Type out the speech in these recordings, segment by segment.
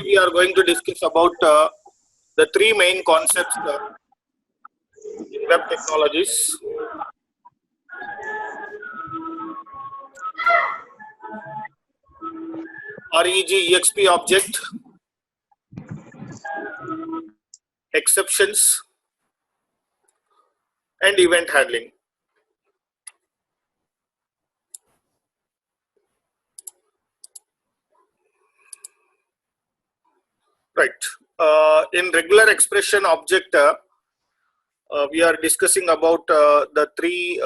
we are going to discuss about the three main concepts in web technologies. REG EXP object, exceptions, and event handling. Right. In regular expression object, we are discussing about the three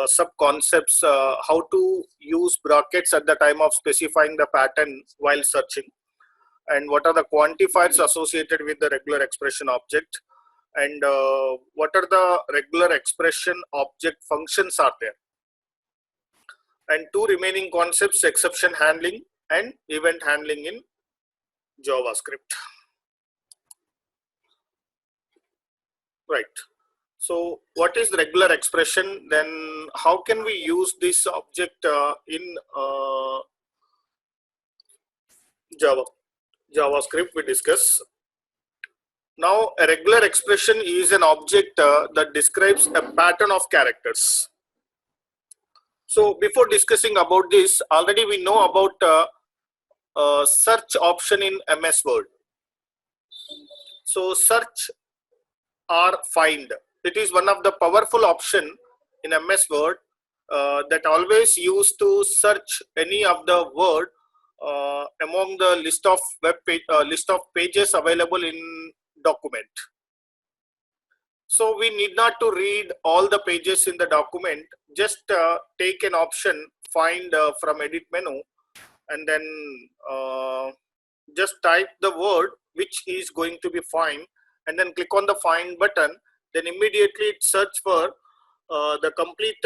sub-concepts, how to use brackets at the time of specifying the pattern while searching, and what are the quantifiers associated with the regular expression object, and what are the regular expression object functions are there, and two remaining concepts, exception handling and event handling in JavaScript. Right. So what is regular expression? Then how can we use this object in JavaScript we discuss. Now a regular expression is an object that describes a pattern of characters. So before discussing about this, already we know about search option in MS Word. So search or find, it is one of the powerful option in MS Word that always used to search any of the word among the list of list of pages available in document. So we need not to read all the pages in the document, just take an option find from edit menu, and then just type the word which is going to be find, and then click on the find button. Then immediately it search for the complete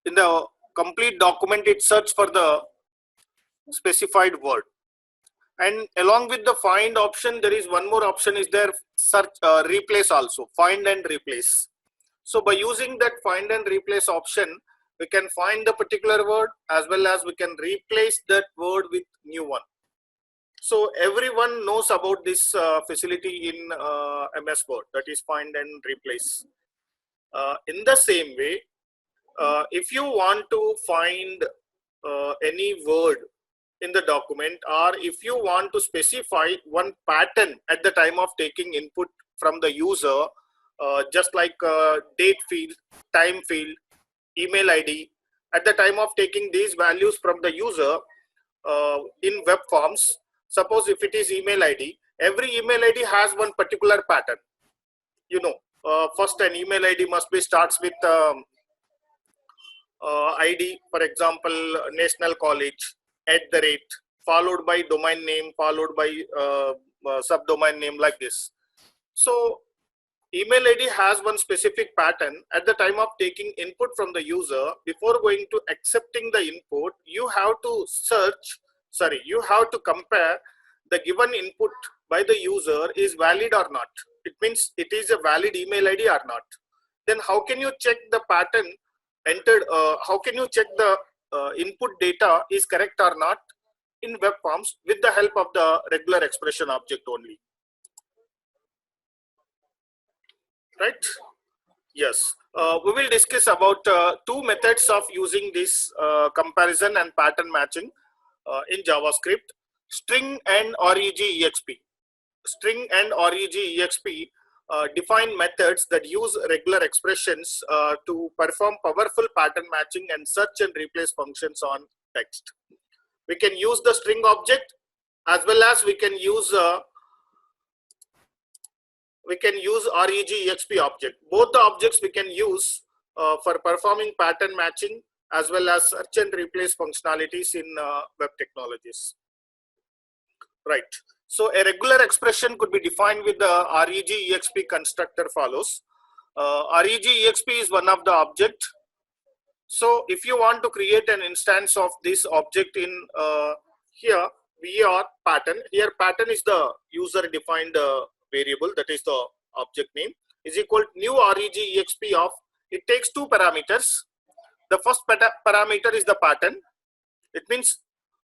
in the complete document, it search for the specified word. And along with the find option, there is one more option is there, search replace also, find and replace. So by using that find and replace option, we can find the particular word as well as we can replace that word with new one. So everyone knows about this facility in MS Word, that is find and replace. In the same way, if you want to find any word in the document, or if you want to specify one pattern at the time of taking input from the user, just like date field, time field, email ID, at the time of taking these values from the user in web forms, suppose if it is email ID, every email ID has one particular pattern. You know, first an email ID must be starts with ID, for example, National College, @ followed by domain name, followed by subdomain name, like this. So email ID has one specific pattern. At the time of taking input from the user, before going to accepting the input, you have to you have to compare the given input by the user is valid or not. It means it is a valid email ID or not. Then how can you check the pattern entered? How can you check the input data is correct or not in web forms with the help of the regular expression object only? Right? Yes. We will discuss about two methods of using this comparison and pattern matching in JavaScript: string and REG-EXP. String and REG-EXP define methods that use regular expressions to perform powerful pattern matching and search and replace functions on text. We can use the string object as well as we can use REG-EXP object. Both the objects we can use for performing pattern matching as well as search and replace functionalities in web technologies. Right. So a regular expression could be defined with the REG-EXP constructor follows. REG-EXP is one of the object. So if you want to create an instance of this object in here, VR pattern, here pattern is the user defined variable, that is the object name, is equal to new REG-EXP of, it takes two parameters. The first parameter is the pattern. It means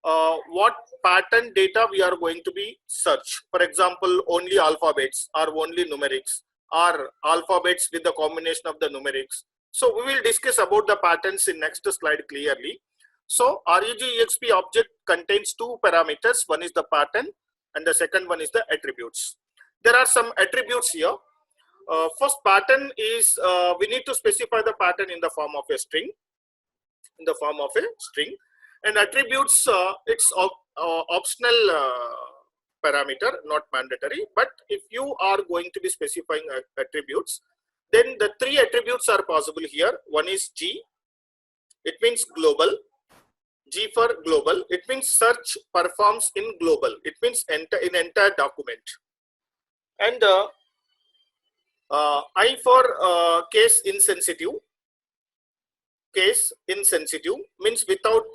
what pattern data we are going to be search. For example, only alphabets or only numerics or alphabets with the combination of the numerics. So we will discuss about the patterns in next slide clearly. So REG-EXP object contains two parameters. One is the pattern and the second one is the attributes. There are some attributes here. First pattern is we need to specify the pattern in the form of a string. And attributes, it's optional parameter, not mandatory. But if you are going to be specifying attributes, then the three attributes are possible here. One is G, it means global. G for global, it means search performs in global. It means enter in entire document. And I for case insensitive. Case insensitive means without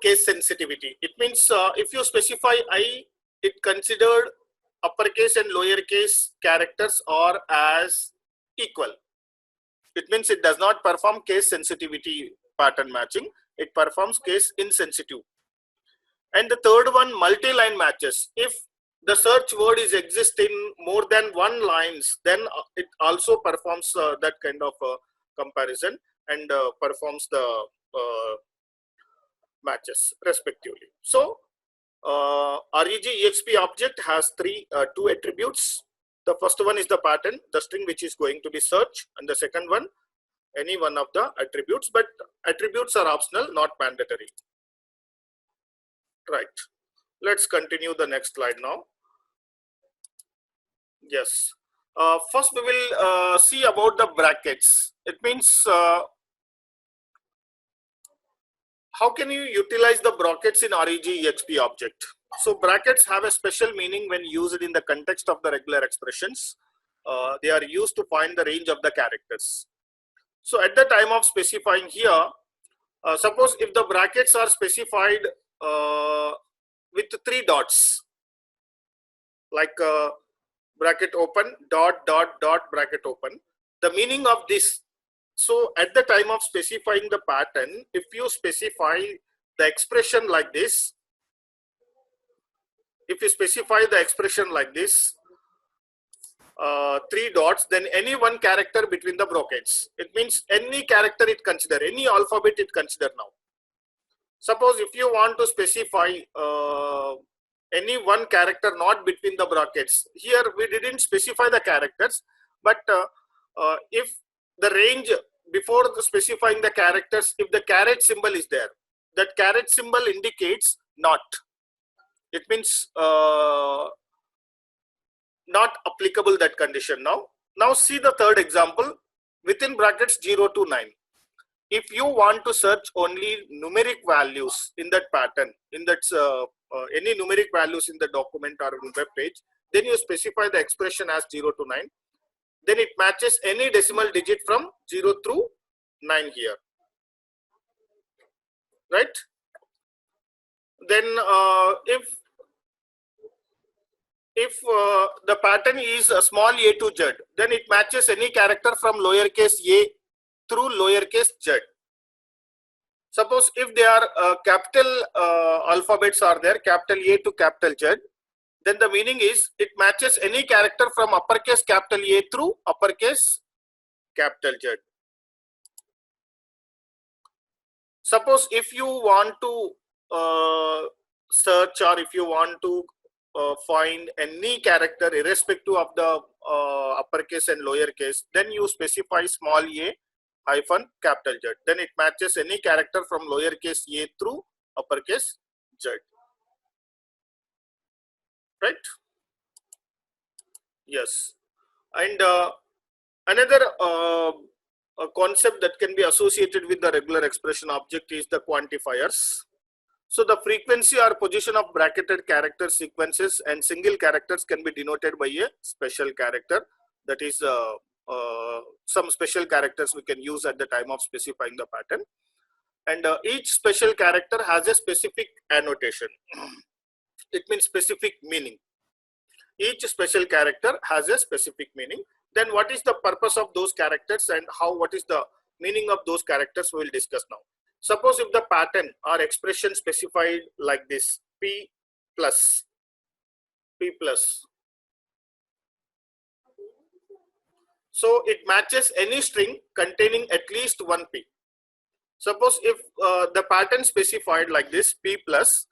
case sensitivity. It means if you specify I, it considered uppercase and lowercase characters are as equal. It means it does not perform case sensitivity pattern matching. It performs case insensitive. And the third one, multi-line matches. If the search word is exist in more than one lines, then it also performs that kind of comparison and performs the matches respectively. So REG-EXP object has two attributes. The first one is the pattern, the string which is going to be searched, and the second one, any one of the attributes, but attributes are optional, not mandatory. Right. Let's continue the next slide now. Yes. First, we will see about the brackets. It means how can you utilize the brackets in REG-EXP object? So brackets have a special meaning when used in the context of the regular expressions. They are used to find the range of the characters. So at the time of specifying here, suppose if the brackets are specified with 3 dots, like bracket open, dot, dot, dot, bracket open, the meaning of this. So at the time of specifying the pattern, if you specify the expression like this, if you specify the expression like this, 3 dots, then any one character between the brackets. It means any character it consider, any alphabet it consider now. Suppose if you want to specify any one character not between the brackets, here we didn't specify the characters, but if the range before specifying the characters, if the caret symbol is there, that caret symbol indicates not. It means not applicable that condition now. Now see the third example, within brackets 0 to 9. If you want to search only numeric values in that pattern, in that any numeric values in the document or web page, then you specify the expression as 0 to 9. Then it matches any decimal digit from 0 through 9 here, right? Then if the pattern is a small a to z, then it matches any character from lowercase a through lowercase z. Suppose if they are capital alphabets are there, capital A to capital Z, then the meaning is it matches any character from uppercase capital A through uppercase capital Z. Suppose if you want to search, or if you want to find any character irrespective of the uppercase and lowercase, then you specify small a hyphen capital Z. Then it matches any character from lowercase a through uppercase Z. Right? Yes. And another concept that can be associated with the regular expression object is the quantifiers. So the frequency or position of bracketed character sequences and single characters can be denoted by a special character. That is some special characters we can use at the time of specifying the pattern. And each special character has a specific annotation. It means specific meaning. Each special character has a specific meaning. Then what is the purpose of those characters, and what is the meaning of those characters we will discuss now. Suppose if the pattern or expression specified like this, P plus, so it matches any string containing at least one P. Suppose if the pattern specified like this, P plus,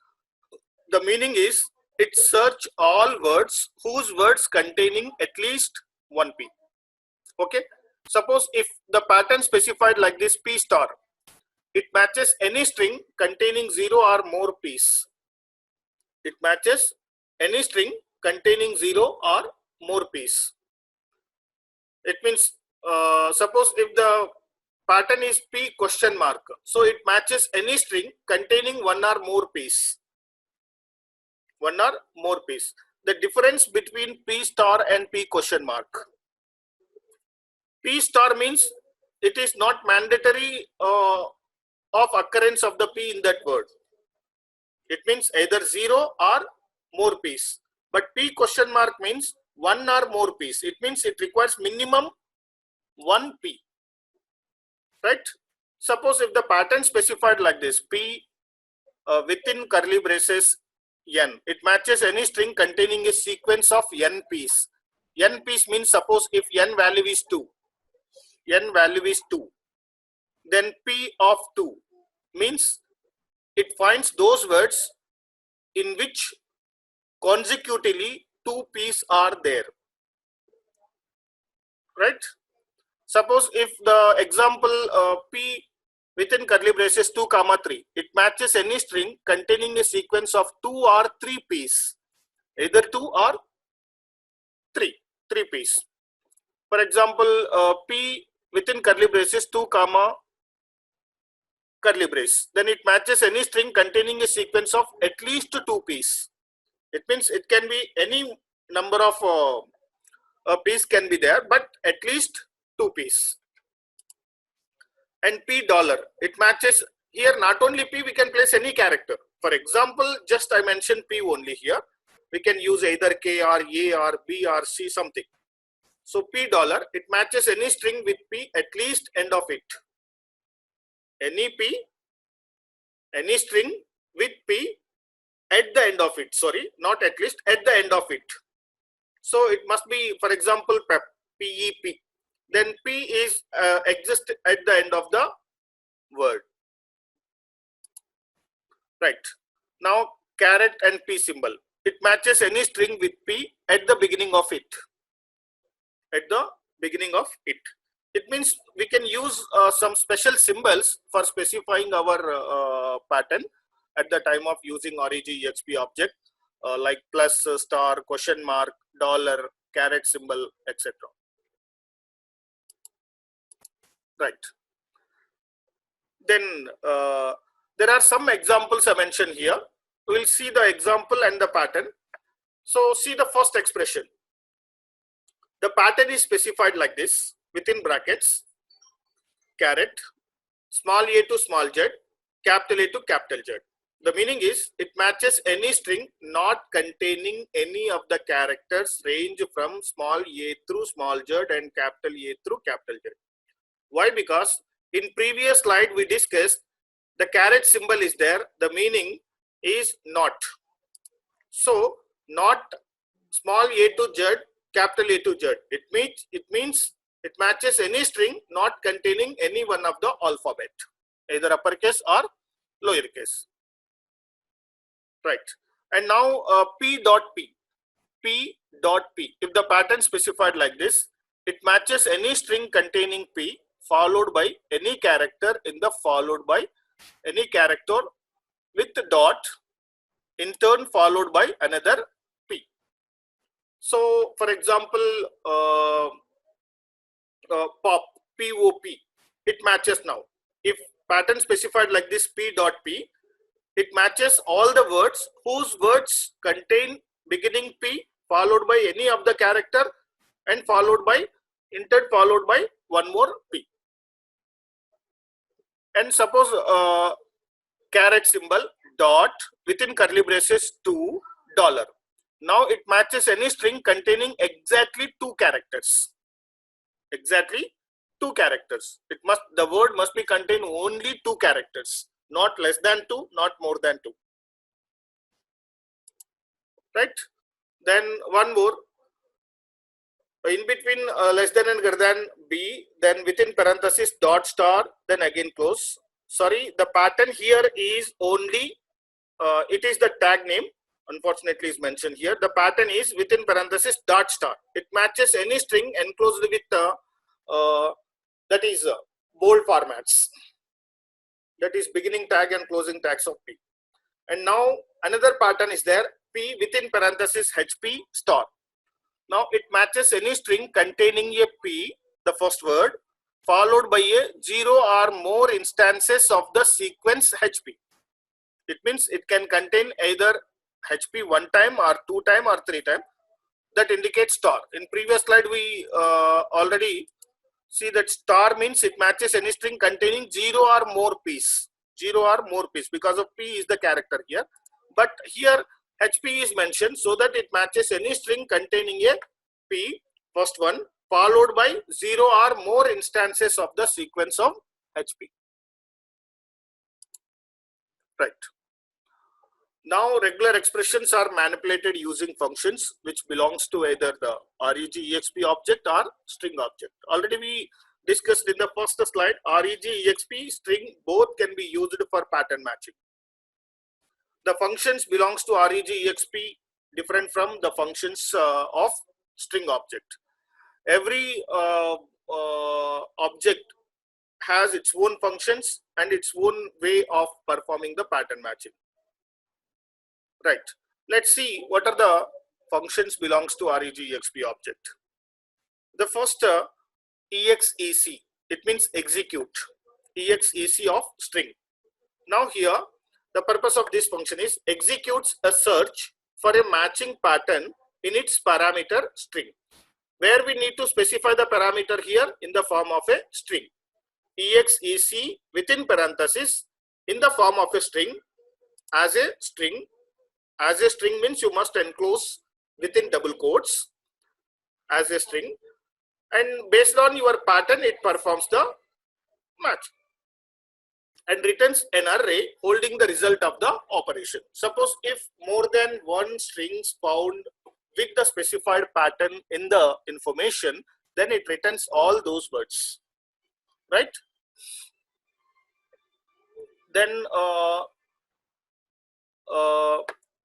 the meaning is it search all words whose words containing at least one P. Okay. Suppose if the pattern specified like this, P star, it matches any string containing 0 or more P's. It matches any string containing 0 or more P's. It means suppose if the pattern is P question mark, so it matches any string containing one or more P's. One or more P's. The difference between P star and P question mark. P star means it is not mandatory of occurrence of the P in that word. It means either 0 or more P's. But P question mark means one or more P's. It means it requires minimum one P. Right? Suppose if the pattern specified like this, P within curly braces n, it matches any string containing a sequence of n P's. N P's means suppose if n value is 2, then P of 2 means it finds those words in which consecutively 2 P's are there. Right? Suppose if the example P within curly braces 2 comma 3, it matches any string containing a sequence of 2 or 3 P's, either 2 or 3 P's. For example, P within curly braces 2 comma curly brace, then it matches any string containing a sequence of at least 2 P's. It means it can be any number of P's can be there, but at least 2 P's. And P dollar, it matches here not only P, we can place any character. For example, just I mentioned P only here. We can use either K or A or B or C something. So P dollar, it matches any string with P at least end of it. Any P, any string with P at the end of it. Sorry, not at least, at the end of it. So it must be, for example, PEP. Then P is exist at the end of the word. Right. Now caret and P symbol. It matches any string with P at the beginning of it. At the beginning of it. It means we can use some special symbols for specifying our pattern at the time of using ORG-EXP object like plus, star, question mark, dollar, caret symbol, etc. Right. Then there are some examples I mentioned here. We will see the example and the pattern. So see the first expression. The pattern is specified like this within brackets, caret, small a to small z, capital A to capital Z. The meaning is it matches any string not containing any of the characters range from small a through small z and capital A through capital Z. Why? Because in previous slide we discussed the caret symbol is there, the meaning is not. So not small a to z, capital A to Z. It means it matches any string not containing any one of the alphabet, either uppercase or lowercase. Right. And now P dot P. If the pattern specified like this, it matches any string containing P followed by any character in the followed by any character with dot in turn followed by another P. So for example, pop, P-O-P, it matches now. If pattern specified like this P dot P, it matches all the words whose words contain beginning P followed by any of the character and followed by in turn followed by one more P. And suppose caret symbol dot within curly braces to dollar. Now it matches any string containing exactly 2 characters. Exactly 2 characters. The word must be contain only 2 characters, not less than 2, not more than 2. Right? Then one more. In between less than and greater than B, then within parenthesis dot star, then again close. Sorry, the pattern here is only, it is the tag name, unfortunately is mentioned here. The pattern is within parenthesis dot star. It matches any string enclosed with that is bold formats. That is beginning tag and closing tags of P. And now another pattern is there, P within parenthesis HP star. Now it matches any string containing a P, the first word, followed by a 0 or more instances of the sequence HP. It means it can contain either HP 1 time or 2 time or 3 time. That indicates star. In previous slide we already see that star means it matches any string containing 0 or more P's. 0 or more P's, because of P is the character here. But here HP is mentioned so that it matches any string containing a P, first one, followed by 0 or more instances of the sequence of HP. Right. Now regular expressions are manipulated using functions which belongs to either the REG-EXP object or string object. Already we discussed in the first slide, REG-EXP string both can be used for pattern matching. The functions belongs to REG-EXP different from the functions of string object. Every object has its own functions and its own way of performing the pattern matching. Right. Let's see what are the functions belongs to REG-EXP object. The first EXEC, it means execute, EXEC of string. Now here the purpose of this function is executes a search for a matching pattern in its parameter string, where we need to specify the parameter here in the form of a string. EXEC within parenthesis in the form of a string as a string. As a string means you must enclose within double quotes as a string, and based on your pattern it performs the match and returns an array holding the result of the operation. Suppose if more than one strings found with the specified pattern in the information, then it returns all those words, right? Then